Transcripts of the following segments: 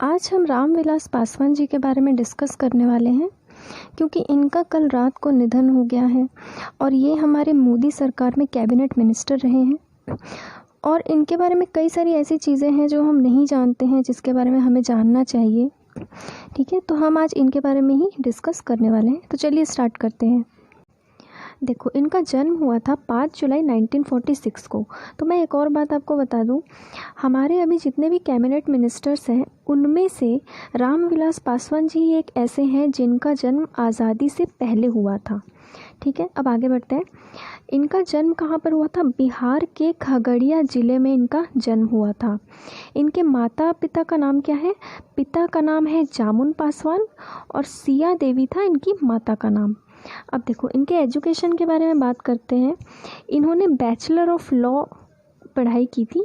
आज हम रामविलास पासवान जी के बारे में डिस्कस करने वाले हैं क्योंकि इनका कल रात को निधन हो गया है और ये हमारे मोदी सरकार में कैबिनेट मिनिस्टर रहे हैं और इनके बारे में कई सारी ऐसी चीज़ें हैं जो हम नहीं जानते हैं जिसके बारे में हमें जानना चाहिए। ठीक है, तो हम आज इनके बारे में ही डिस्कस करने वाले हैं। तो चलिए स्टार्ट करते हैं। देखो, इनका जन्म हुआ था 5 जुलाई 1946 को। तो मैं एक और बात आपको बता दूं, हमारे अभी जितने भी कैबिनेट मिनिस्टर्स हैं उनमें से रामविलास पासवान जी एक ऐसे हैं जिनका जन्म आज़ादी से पहले हुआ था। ठीक है, अब आगे बढ़ते हैं। इनका जन्म कहाँ पर हुआ था? बिहार के खगड़िया ज़िले में इनका जन्म हुआ था। इनके माता पिता का नाम क्या है? पिता का नाम है जामुन पासवान और सिया देवी था इनकी माता का नाम। अब देखो, इनके एजुकेशन के बारे में बात करते हैं। इन्होंने बैचलर ऑफ लॉ पढ़ाई की थी,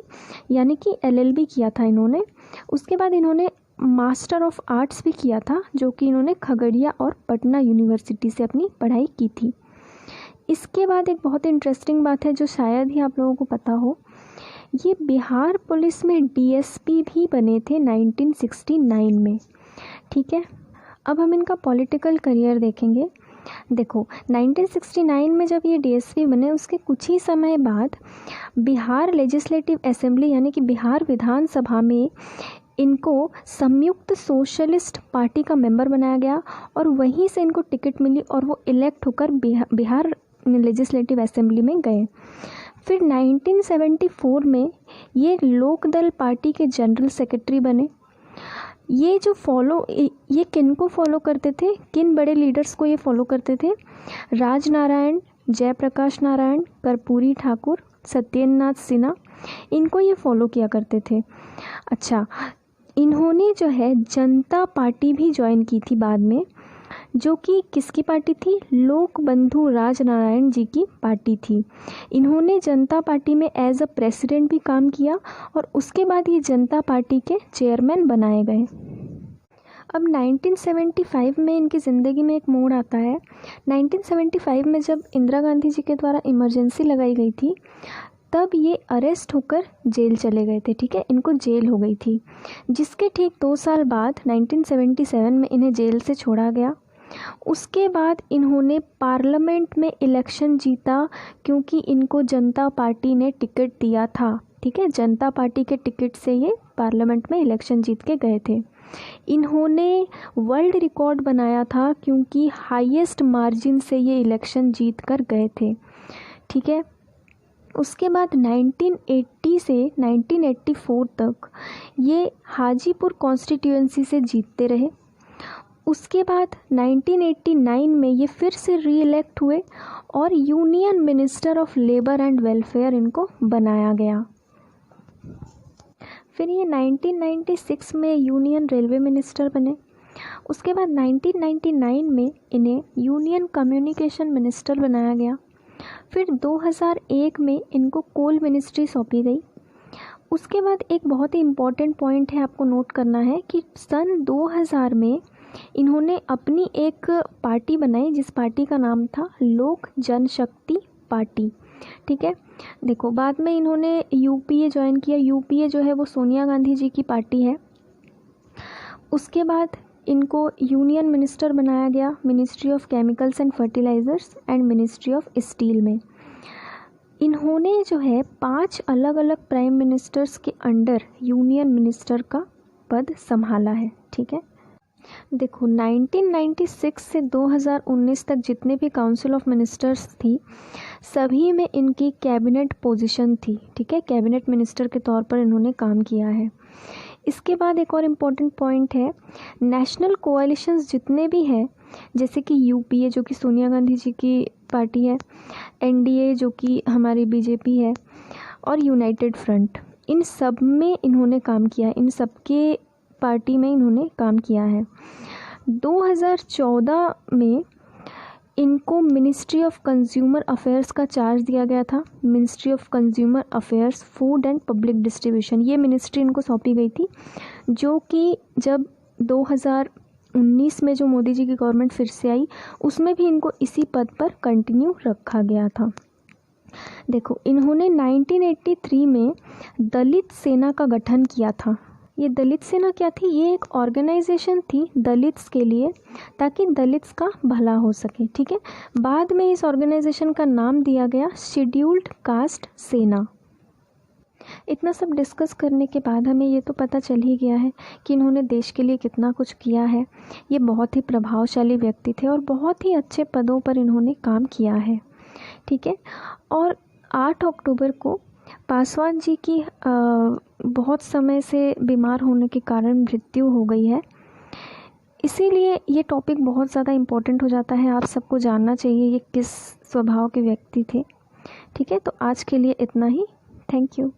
यानी कि LLB किया था इन्होंने। उसके बाद इन्होंने मास्टर ऑफ आर्ट्स भी किया था, जो कि इन्होंने खगड़िया और पटना यूनिवर्सिटी से अपनी पढ़ाई की थी। इसके बाद एक बहुत इंटरेस्टिंग बात है जो शायद ही आप लोगों को पता हो, ये बिहार पुलिस में DSP भी बने थे 1969 में। ठीक है, अब हम इनका पॉलिटिकल करियर देखेंगे। देखो, 1969 में जब ये DSP बने उसके कुछ ही समय बाद बिहार लेजिस्लेटिव असेंबली यानी कि बिहार विधानसभा में इनको संयुक्त सोशलिस्ट पार्टी का मेंबर बनाया गया और वहीं से इनको टिकट मिली और वो इलेक्ट होकर बिहार लेजिस्लेटिव असेंबली में गए। फिर 1974 में ये लोकदल पार्टी के जनरल सेक्रेटरी बने। ये किन को फॉलो करते थे, किन बड़े लीडर्स को ये फॉलो करते थे? राजनारायण, जयप्रकाश नारायण, कर्पूरी ठाकुर, सत्येंद्रनाथ सिन्हा, इनको ये फॉलो किया करते थे। अच्छा, इन्होंने जो है जनता पार्टी भी ज्वाइन की थी बाद में, जो कि किसकी पार्टी थी? लोक बंधु राजनारायण जी की पार्टी थी। इन्होंने जनता पार्टी में एज अ प्रेसिडेंट भी काम किया और उसके बाद ये जनता पार्टी के चेयरमैन बनाए गए। अब 1975 में इनकी ज़िंदगी में एक मोड़ आता है। 1975 में जब इंदिरा गांधी जी के द्वारा इमरजेंसी लगाई गई थी तब ये अरेस्ट होकर जेल चले गए थे। ठीक है, इनको जेल हो गई थी, जिसके ठीक 2 साल बाद 1977 में इन्हें जेल से छोड़ा गया। उसके बाद इन्होंने पार्लियामेंट में इलेक्शन जीता क्योंकि इनको जनता पार्टी ने टिकट दिया था। ठीक है, जनता पार्टी के टिकट से ये पार्लियामेंट में इलेक्शन जीत के गए थे। इन्होंने वर्ल्ड रिकॉर्ड बनाया था क्योंकि हाईएस्ट मार्जिन से ये इलेक्शन जीत कर गए थे। ठीक है, उसके बाद 1980 से 1984 तक ये हाजीपुर कॉन्स्टिट्यूएंसी से जीतते रहे। उसके बाद 1989 में ये फिर से री इलेक्ट हुए और union minister of labour and welfare इनको बनाया गया। फिर ये 1996 में यूनियन रेलवे मिनिस्टर बने। उसके बाद 1999 में इन्हें यूनियन कम्युनिकेशन मिनिस्टर बनाया गया। फिर 2001 में इनको कोल मिनिस्ट्री सौंपी गई। उसके बाद एक बहुत ही इम्पॉर्टेंट पॉइंट है, आपको नोट करना है कि सन 2000 में इन्होंने अपनी एक पार्टी बनाई जिस पार्टी का नाम था लोक जनशक्ति पार्टी। ठीक है, देखो, बाद में इन्होंने UPA ज्वाइन किया। UPA जो है वो सोनिया गांधी जी की पार्टी है। उसके बाद इनको यूनियन मिनिस्टर बनाया गया ministry of chemicals and fertilisers and ministry of steel में। इन्होंने जो है 5 अलग अलग प्राइम मिनिस्टर्स के अंडर यूनियन मिनिस्टर का पद संभाला है। ठीक है, देखो, 1996 से 2019 तक जितने भी काउंसिल ऑफ मिनिस्टर्स थी सभी में इनकी कैबिनेट पोजीशन थी। ठीक है, कैबिनेट मिनिस्टर के तौर पर इन्होंने काम किया है। इसके बाद एक और इम्पॉर्टेंट पॉइंट है, नेशनल कोalitions जितने भी हैं, जैसे कि UPA जो कि सोनिया गांधी जी की पार्टी है, NDA जो कि हमारी BJP है और यूनाइटेड फ्रंट, इन सब में इन्होंने काम किया, इन सब के पार्टी में इन्होंने काम किया है। 2014 में इनको मिनिस्ट्री ऑफ कंज्यूमर अफेयर्स का चार्ज दिया गया था। Ministry of consumer affairs, food and public distribution, ये मिनिस्ट्री इनको सौंपी गई थी, जो कि जब 2019 में जो मोदी जी की गवर्नमेंट फिर से आई उसमें भी इनको इसी पद पर कंटिन्यू रखा गया था। देखो, इन्होंने 1983 में दलित सेना का गठन किया था। ये दलित सेना क्या थी? ये एक ऑर्गेनाइजेशन थी दलित्स के लिए, ताकि दलित्स का भला हो सके, ठीक है। बाद में इस ऑर्गेनाइजेशन का नाम दिया गया शेड्यूल्ड कास्ट सेना। इतना सब डिस्कस करने के बाद हमें ये तो पता चल ही गया है कि इन्होंने देश के लिए कितना कुछ किया है। ये बहुत ही प्रभावशाली व्यक्ति थे और बहुत ही अच्छे पदों पर इन्होंने काम किया है, ठीक है। और 8 अक्टूबर को पासवान जी की बहुत समय से बीमार होने के कारण मृत्यु हो गई है। इसीलिए ये टॉपिक बहुत ज़्यादा इम्पोर्टेंट हो जाता है, आप सबको जानना चाहिए ये किस स्वभाव के व्यक्ति थे, ठीक है। तो आज के लिए इतना ही। Thank you.